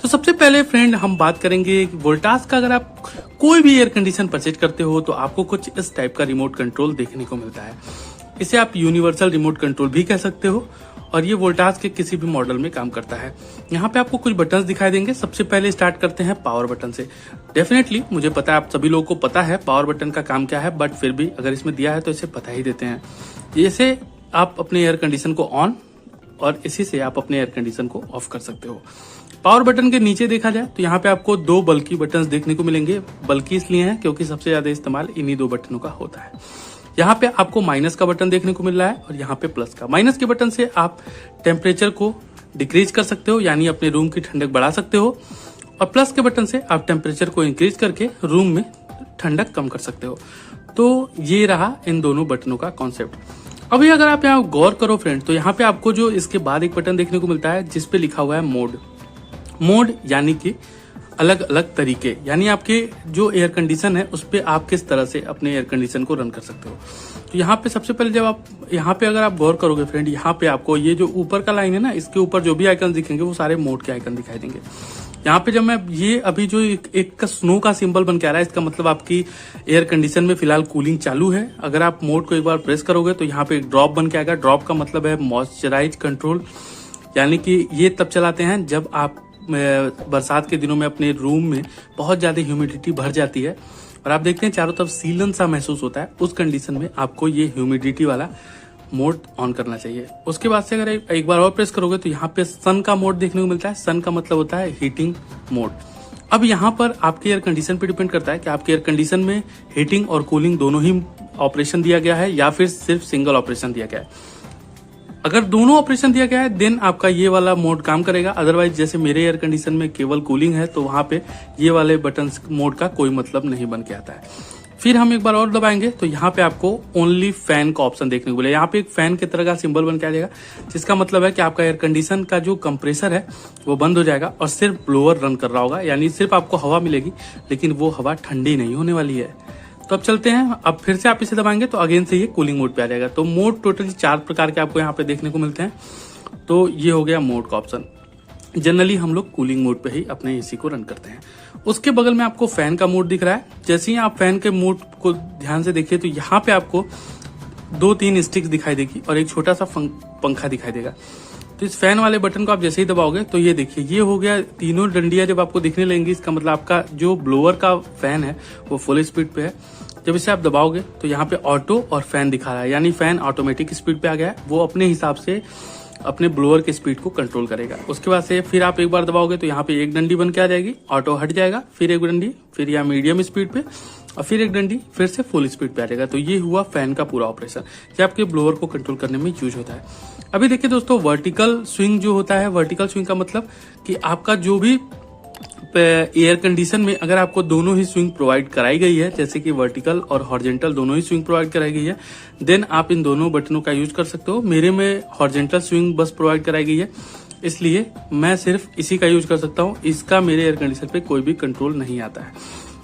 तो सबसे पहले फ्रेंड हम बात करेंगे वोल्टास का। अगर आप कोई भी एयर कंडीशन परचेज करते हो तो आपको कुछ इस टाइप का रिमोट कंट्रोल देखने को मिलता है। इसे आप यूनिवर्सल रिमोट कंट्रोल भी कह सकते हो और ये वोल्टास के किसी भी मॉडल में काम करता है। यहाँ पे आपको कुछ बटन्स दिखाई देंगे। सबसे पहले स्टार्ट करते हैं पावर बटन से। डेफिनेटली मुझे पता है आप सभी लोगों को पता है पावर बटन का काम क्या है, बट फिर भी अगर इसमें दिया है तो इसे पता ही देते हैं। जैसे आप अपने एयर कंडीशन को ऑन और इसी से आप अपने एयर कंडीशन को ऑफ कर सकते हो। पावर बटन के नीचे देखा जाए तो यहाँ पे आपको दो बल्कि बटन्स देखने को मिलेंगे। बल्कि इसलिए है क्योंकि सबसे ज्यादा इस्तेमाल इन्हीं दो बटनों का होता है। यहाँ पे आपको माइनस का बटन देखने को मिल रहा है और यहाँ पे प्लस का। माइनस के बटन से आप टेम्परेचर को डिक्रीज कर सकते हो, यानी अपने रूम की ठंडक बढ़ा सकते हो, और प्लस के बटन से आप टेम्परेचर को इंक्रीज करके रूम में ठंडक कम कर सकते हो। तो ये रहा इन दोनों बटनों का कॉन्सेप्ट। अभी अगर आप यहाँ गौर करो फ्रेंड तो यहाँ पे आपको जो इसके बाद एक बटन देखने को मिलता है जिसपे लिखा हुआ है मोड। मोड यानी कि अलग अलग तरीके, यानी आपके जो एयर कंडीशन है उस पे आप किस तरह से अपने एयर कंडीशन को रन कर सकते हो। तो यहाँ पे सबसे पहले जब आप यहाँ पे अगर आप गौर करोगे फ्रेंड, यहाँ पे आपको ये जो ऊपर का लाइन है ना, इसके ऊपर जो भी आइकन दिखेंगे वो सारे मोड के आइकन दिखाई देंगे। यहाँ पे जब मैं ये अभी जो एक का स्नो का सिंबल बन के आ रहा है, इसका मतलब आपकी एयर कंडीशन में फिलहाल कूलिंग चालू है। अगर आप मोड को एक बार प्रेस करोगे तो यहाँ पे एक ड्रॉप बन के आएगा। ड्रॉप का मतलब है मॉइस्चराइज कंट्रोल, यानी कि ये तब चलाते हैं जब आप बरसात के दिनों में अपने रूम में बहुत ज्यादा ह्यूमिडिटी भर जाती है और आप देखते हैं चारों तरफ सीलन सा महसूस होता है। उस कंडीशन में आपको ये ह्यूमिडिटी वाला मोड ऑन करना चाहिए। उसके बाद से अगर एक बार और प्रेस करोगे तो यहाँ पे सन का मोड देखने को मिलता है। सन का मतलब होता है हीटिंग मोड। अब यहाँ पर आपके एयर कंडीशन पे डिपेंड करता है कि आपके एयर कंडीशन में हीटिंग और कूलिंग दोनों ही ऑपरेशन दिया गया है या फिर सिर्फ सिंगल ऑपरेशन दिया गया है। अगर दोनों ऑपरेशन दिया गया है देन आपका ये वाला मोड काम करेगा। अदरवाइज जैसे मेरे एयर कंडीशन में केवल कूलिंग है तो वहां पे ये वाले बटन मोड का कोई मतलब नहीं बन के आता है। फिर हम एक बार और दबाएंगे तो यहाँ पे आपको ओनली फैन का ऑप्शन देखने को मिलेगा। यहाँ पे एक फैन की तरह का सिंबल बन के आ जाएगा, जिसका मतलब है कि आपका एयर कंडीशन का जो कंप्रेसर है वो बंद हो जाएगा और सिर्फ ब्लोअर रन कर रहा होगा, यानी सिर्फ आपको हवा मिलेगी लेकिन वो हवा ठंडी नहीं होने वाली है। तो अब चलते हैं, अब फिर से आप इसे दबाएंगे तो अगेन से ये कूलिंग मोड पे आ जाएगा। तो मोड टोटली 4 प्रकार के आपको यहाँ पे देखने को मिलते हैं। तो ये हो गया मोड का ऑप्शन। जनरली हम लोग कूलिंग मोड पे ही अपने एसी को रन करते हैं। उसके बगल में आपको फैन का मोड दिख रहा है। जैसे ही आप फैन के मोड को ध्यान से देखिए तो यहाँ पे आपको 2-3 स्टिक्स दिखाई देगी और एक छोटा सा पंखा दिखाई देगा। तो इस फैन वाले बटन को आप जैसे ही दबाओगे तो ये देखिए ये हो गया। तीनों डंडियां जब आपको दिखने लगेंगी इसका मतलब आपका जो ब्लोअर का फैन है वो फुल स्पीड पे है। जब इसे आप दबाओगे तो यहाँ पे ऑटो और फैन दिखा रहा है, यानी फैन ऑटोमेटिक स्पीड पे आ गया है। वो अपने हिसाब से अपने ब्लोअर के स्पीड को कंट्रोल करेगा। उसके बाद से फिर आप एक बार दबाओगे तो यहाँ पे एक डंडी बन के आ जाएगी, ऑटो हट जाएगा, फिर एक डंडी, फिर यहाँ मीडियम स्पीड पे और फिर एक डंडी, फिर से फुल स्पीड पे आ जाएगा। तो ये हुआ फैन का पूरा ऑपरेशन, ये आपके ब्लोअर को कंट्रोल करने में यूज होता है। अभी देखिए दोस्तों, वर्टिकल स्विंग जो होता है, वर्टिकल स्विंग का मतलब कि आपका जो भी एयर कंडीशन में अगर आपको दोनों ही स्विंग प्रोवाइड कराई गई है, जैसे कि वर्टिकल और हॉरिजॉन्टल दोनों ही स्विंग प्रोवाइड कराई गई है, देन आप इन दोनों बटनों का यूज कर सकते हो। मेरे में हॉरिजॉन्टल स्विंग बस प्रोवाइड कराई गई है, इसलिए मैं सिर्फ इसी का यूज कर सकता हूँ। इसका मेरे एयर कंडीशन पे कोई भी कंट्रोल नहीं आता है।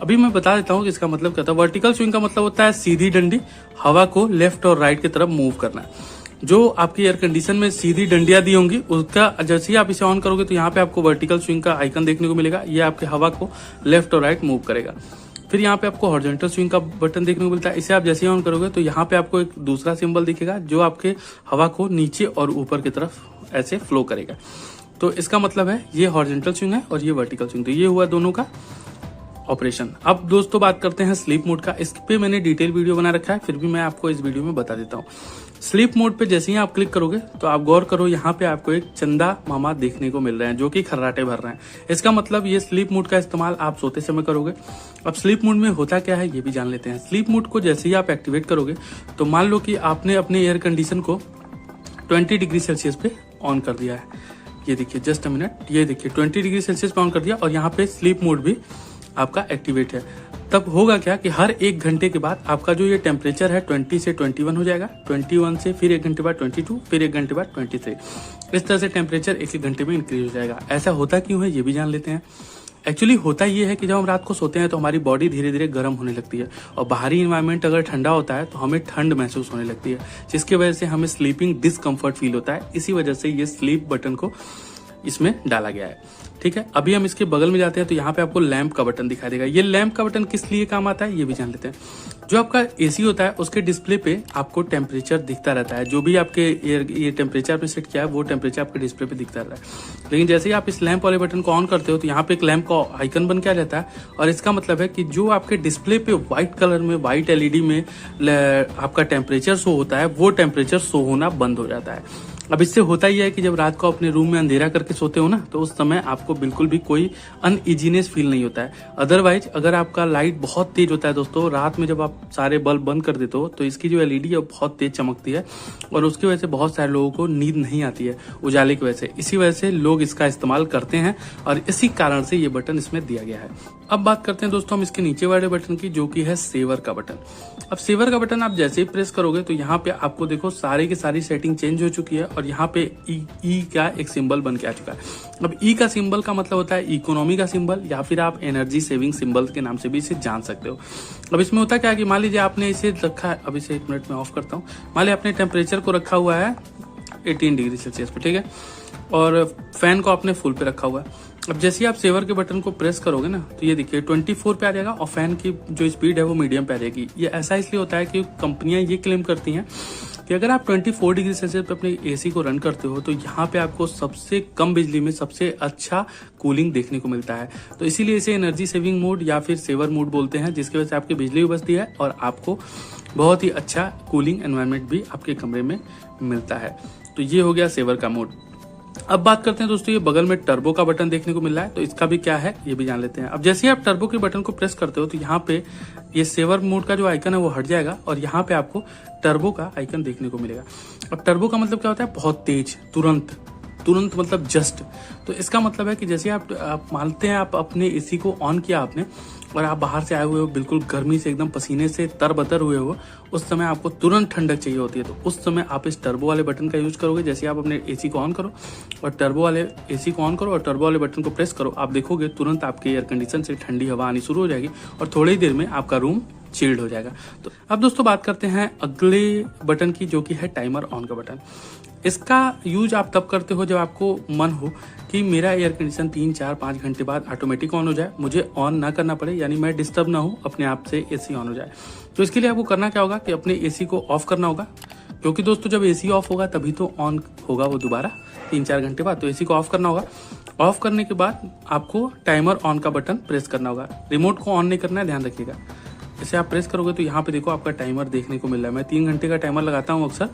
अभी मैं बता देता हूँ कि इसका मतलब क्या था। वर्टिकल स्विंग का मतलब होता है सीधी डंडी, हवा को लेफ्ट और राइट की तरफ मूव करना। जो आपकी एयर कंडीशन में सीधी डंडियां दी होंगी उसका जैसे ही आप इसे ऑन करोगे तो यहाँ पे आपको वर्टिकल स्विंग का आइकन देखने को मिलेगा। ये आपके हवा को लेफ्ट और राइट मूव करेगा। फिर यहाँ पे आपको हॉरिजॉन्टल स्विंग का बटन देखने को मिलता है। इसे आप जैसे ही ऑन करोगे तो यहाँ पे आपको एक दूसरा सिंबल दिखेगा जो आपके हवा को नीचे और ऊपर की तरफ ऐसे फ्लो करेगा। तो इसका मतलब है ये हॉरिजॉन्टल स्विंग है और ये वर्टिकल स्विंग। तो ये हुआ दोनों का ऑपरेशन। अब दोस्तों बात करते हैं स्लीप मोड का। इस पे मैंने डिटेल वीडियो बना रखा है, फिर भी मैं आपको इस वीडियो में बता देता हूँ। स्लीप मोड पे जैसे ही आप क्लिक करोगे तो आप गौर करो यहाँ पे आपको एक चंदा मामा देखने को मिल रहे हैं जो कि खर्राटे भर रहे हैं। इसका मतलब ये स्लीप मोड का इस्तेमाल आप सोते समय करोगे। अब स्लीप मोड में होता क्या है ये भी जान लेते हैं। स्लीप मोड को जैसे ही आप एक्टिवेट करोगे तो मान लो कि आपने अपने एयर कंडीशन को 20 डिग्री सेल्सियस पे ऑन कर दिया है। ये देखिए जस्ट अ मिनट, ये देखिए 20 डिग्री सेल्सियस पे ऑन कर दिया और यहाँ पे स्लीप मोड भी आपका एक्टिवेट है। तब होगा क्या कि हर 1 घंटे के बाद आपका जो ये टेम्परेचर है 20 से 21 हो जाएगा, 21 से फिर 1 घंटे बाद 22, फिर 1 घंटे बाद 23। इस तरह से टेम्परेचर 1 घंटे में इंक्रीज हो जाएगा। ऐसा होता क्यों है ये भी जान लेते हैं। एक्चुअली होता ये है कि जब हम रात को सोते हैं तो हमारी बॉडी धीरे धीरे गर्म होने लगती है और बाहरी इन्वायरमेंट अगर ठंडा होता है तो हमें ठंड महसूस होने लगती है, जिसकी वजह से हमें स्लीपिंग डिस्कम्फर्ट फील होता है। इसी वजह से ये स्लीप बटन को इसमें डाला गया है। ठीक है, अभी हम इसके बगल में जाते हैं तो यहाँ पे आपको लैंप का बटन दिखाई देगा। ये लैंप का बटन किस लिए काम आता है ये भी जान लेते हैं। जो आपका एसी होता है उसके डिस्प्ले पे आपको टेम्परेचर दिखता रहता है, जो भी आपके ये टेम्परेचर पे सेट किया है वो टेम्परेचर आपके डिस्प्ले पे दिखता रहता है। लेकिन जैसे ही आप इस लैंप वाले बटन को ऑन करते हो तो यहाँ पे एक लैंप का आइकन बन के आ जाता है, और इसका मतलब है कि जो आपके डिस्प्ले पे व्हाइट कलर में व्हाइट एलईडी में आपका टेम्परेचर शो होता है वो टेम्परेचर शो होना बंद हो जाता है। अब इससे होता ही है कि जब रात को अपने रूम में अंधेरा करके सोते हो ना तो उस समय आपको बिल्कुल भी कोई अनइजीनेस फील नहीं होता है। अदरवाइज अगर आपका लाइट बहुत तेज होता है दोस्तों, रात में जब आप सारे बल्ब बंद कर देते हो तो इसकी जो एलईडी है वो बहुत तेज चमकती है, और उसकी वजह से बहुत सारे लोगों को नींद नहीं आती है उजाले की वजह से। इसी वजह से लोग इसका इस्तेमाल करते हैं और इसी कारण से ये बटन इसमें दिया गया है। अब बात करते हैं दोस्तों हम इसके नीचे वाले बटन की, जो कि है सेवर का बटन। अब सेवर का बटन आप जैसे ही प्रेस करोगे तो यहाँ पे आपको देखो सारी की सारी सेटिंग चेंज हो चुकी है, और यहाँ पे ई का एक सिंबल बन के आ चुका है। अब ई का सिंबल का मतलब होता है इकोनॉमी का सिंबल, या फिर आप एनर्जी सेविंग सिंबल के नाम से भी इसे जान सकते हो। अब इसमें होता क्या है कि मान लीजिए आपने इसे रखा है, अब इसे 1 मिनट में ऑफ करता हूँ। मान लीजिए आपने टेम्परेचर को रखा हुआ है 18 डिग्री सेल्सियस पे, ठीक है, और फैन को आपने फुल पे रखा हुआ है। अब जैसे ही आप सेवर के बटन को प्रेस करोगे ना तो ये देखिए 24 पे आ जाएगा, और फैन की जो स्पीड है वो मीडियम पे आ जाएगी। ये ऐसा इसलिए होता है कि कंपनियां ये क्लेम करती हैं कि अगर आप 24 डिग्री सेल्सियस पे अपने एसी को रन करते हो तो यहाँ पे आपको सबसे कम बिजली में सबसे अच्छा कूलिंग देखने को मिलता है। तो इसीलिए इसे एनर्जी सेविंग मोड या फिर सेवर मोड बोलते हैं, जिसकी वजह से आपकी बिजली भी बचती है और आपको बहुत ही अच्छा कूलिंग एनवायरनमेंट भी आपके कमरे में मिलता है। तो ये हो गया सेवर का मोड। अब बात करते हैं दोस्तों ये बगल में टर्बो का बटन देखने को मिल रहा है, तो इसका भी क्या है ये भी जान लेते हैं। अब जैसे ही आप टर्बो के बटन को प्रेस करते हो तो यहाँ पे ये सेवर मोड का जो आइकन है वो हट जाएगा, और यहाँ पे आपको टर्बो का आइकन देखने को मिलेगा। अब टर्बो का मतलब क्या होता है, बहुत तेज, तुरंत मतलब जस्ट। तो इसका मतलब है कि जैसे आप मानते हैं आप अपने एसी को ऑन किया आपने, और आप बाहर से आए हुए हो बिल्कुल गर्मी से एकदम पसीने से तरबतर हुए हो, उस समय आपको तुरंत ठंडक चाहिए होती है, तो उस समय आप इस टर्बो वाले बटन का यूज करोगे। जैसे आप अपने एसी को ऑन करो और टर्बो वाले एसी को ऑन करो और टर्बो वाले बटन को प्रेस करो, आप देखोगे तुरंत आपके एयर कंडीशन से ठंडी हवा आनी शुरू हो जाएगी और थोड़ी ही देर में आपका रूम चिल्ड हो जाएगा। तो अब दोस्तों बात करते हैं अगले बटन की, जो कि है टाइमर ऑन का बटन। इसका यूज आप तब करते हो जब आपको मन हो कि मेरा एयर कंडीशन 3, 4, 5 घंटे बाद ऑटोमेटिक ऑन हो जाए, मुझे ऑन ना करना पड़े, यानी मैं डिस्टर्ब ना हो, अपने आप से एसी ऑन हो जाए। तो इसके लिए आपको करना क्या होगा कि अपने एसी को ऑफ करना होगा, क्योंकि दोस्तों जब एसी ऑफ होगा तभी तो ऑन होगा वो दोबारा 3-4 घंटे बाद। तो एसी को ऑफ करना होगा। ऑफ करने के बाद आपको टाइमर ऑन का बटन प्रेस करना होगा। रिमोट को ऑन नहीं करना है, ध्यान रखिएगा। जैसे आप प्रेस करोगे तो यहाँ पे देखो आपका टाइमर देखने को मिल रहा है। मैं 3 घंटे का टाइमर लगाता हूँ अक्सर,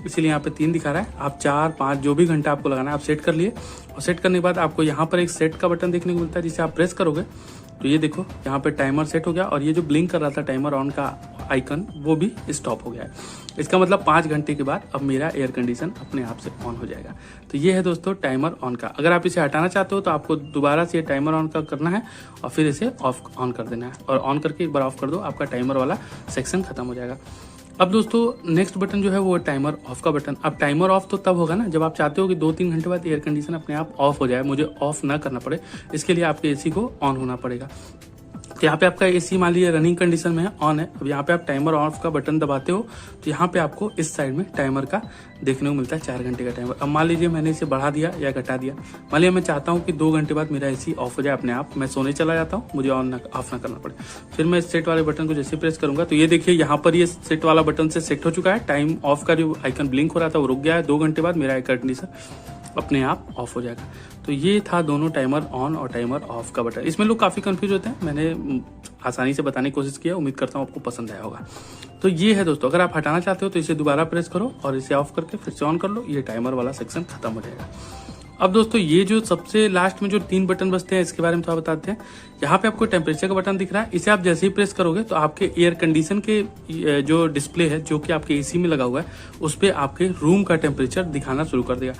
इसीलिए यहाँ पे 3 दिखा रहा है। आप 4, 5 जो भी घंटा आपको लगाना है आप सेट कर लिए, और सेट करने के बाद आपको यहाँ पर एक सेट का बटन देखने को मिलता है, जिसे आप प्रेस करोगे तो ये देखो यहाँ पे टाइमर सेट हो गया, और ये जो ब्लिंक कर रहा था टाइमर ऑन का आइकन वो भी स्टॉप हो गया है। इसका मतलब 5 घंटे के बाद अब मेरा एयर कंडीशन अपने आप से ऑन हो जाएगा। तो ये है दोस्तों टाइमर ऑन का। अगर आप इसे हटाना चाहते हो तो आपको दोबारा से टाइमर ऑन का करना है और फिर इसे ऑन कर देना है, और ऑन करके एक बार ऑफ कर दो, आपका टाइमर वाला सेक्शन खत्म हो जाएगा। अब दोस्तों नेक्स्ट बटन जो है वो टाइमर ऑफ का बटन। अब टाइमर ऑफ तो तब होगा ना जब आप चाहते हो कि 2-3 घंटे बाद एयर कंडीशन अपने आप ऑफ हो जाए, मुझे ऑफ ना करना पड़े। इसके लिए आपके एसी को ऑन होना पड़ेगा। तो यहाँ पे आपका एसी मान लीजिए रनिंग कंडीशन में है, ऑन है। अब यहाँ पे आप टाइमर ऑफ का बटन दबाते हो तो यहाँ पे आपको इस साइड में टाइमर का देखने को मिलता है 4 घंटे का टाइमर। अब मान लीजिए मैंने इसे बढ़ा दिया या घटा दिया, मान लीजिए मैं चाहता हूँ कि 2 घंटे बाद मेरा एसी ऑफ हो जाए अपने आप, मैं सोने चला जाता हूँ, मुझे ऑफ ना करना पड़े। फिर मैं इस सेट वाले बटन को जैसे प्रेस करूंगा तो ये देखिए यहाँ पर ये सेट वाला बटन से सेट हो चुका है। टाइम ऑफ का जो आइकन ब्लिंक हो रहा था वो रुक गया है। 2 घंटे बाद मेरा एयर कंडीशन अपने आप ऑफ हो जाएगा। तो ये था दोनों टाइमर ऑन और टाइमर ऑफ का बटन। इसमें लोग काफी कंफ्यूज होते हैं, मैंने आसानी से बताने की कोशिश किया, उम्मीद करता हूँ आपको पसंद आया होगा। तो ये है दोस्तों, अगर आप हटाना चाहते हो तो इसे दोबारा प्रेस करो और इसे ऑफ करके फिर से ऑन कर लो, ये टाइमर वाला सेक्शन खत्म हो जाएगा। अब दोस्तों ये जो सबसे लास्ट में जो 3 बटन बचते हैं इसके बारे में थोड़ा बताते हैं। यहाँ पे आपको टेम्परेचर का बटन दिख रहा है, इसे आप जैसे ही प्रेस करोगे तो आपके एयर कंडीशन के जो डिस्प्ले है जो कि आपके एसी में लगा हुआ है उस पर आपके रूम का टेम्परेचर दिखाना शुरू कर देगा।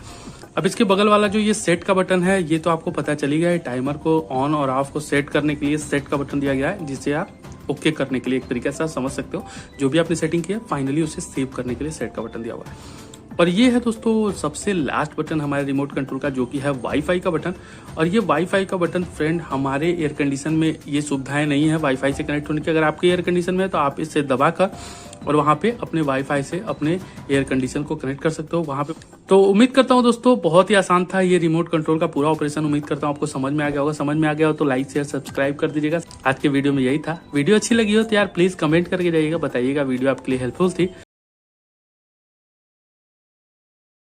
अब इसके बगल वाला जो ये सेट का बटन है ये तो आपको पता चली गया है, टाइमर को ऑन और ऑफ को सेट करने के लिए सेट का बटन दिया गया है, जिसे आप ओके करने के लिए एक तरीके से आप समझ सकते हो जो भी आपने सेटिंग किया फाइनली उसे सेव करने के लिए सेट का बटन दिया हुआ है। और ये है दोस्तों सबसे लास्ट बटन हमारे रिमोट कंट्रोल का, जो कि है वाईफाई का बटन। और ये वाईफाई का बटन फ्रेंड हमारे एयर कंडीशन में ये सुविधाएं नहीं है वाईफाई से कनेक्ट होने की। अगर आपके एयर कंडीशन में है तो आप इसे दबाकर और वहां पे अपने वाईफाई से अपने एयर कंडीशन को कनेक्ट कर सकते हो वहां पे। तो उम्मीद करता हूँ दोस्तों बहुत ही आसान था ये रिमोट कंट्रोल का पूरा ऑपरेशन। उम्मीद करता हूँ आपको समझ में आ गया होगा। समझ में आ गया हो तो लाइक शेयर सब्सक्राइब कर दीजिएगा। आज के वीडियो में यही था। वीडियो अच्छी लगी हो तो यार प्लीज कमेंट करके जाइएगा, बताइएगा वीडियो आपके लिए हेल्पफुल थी।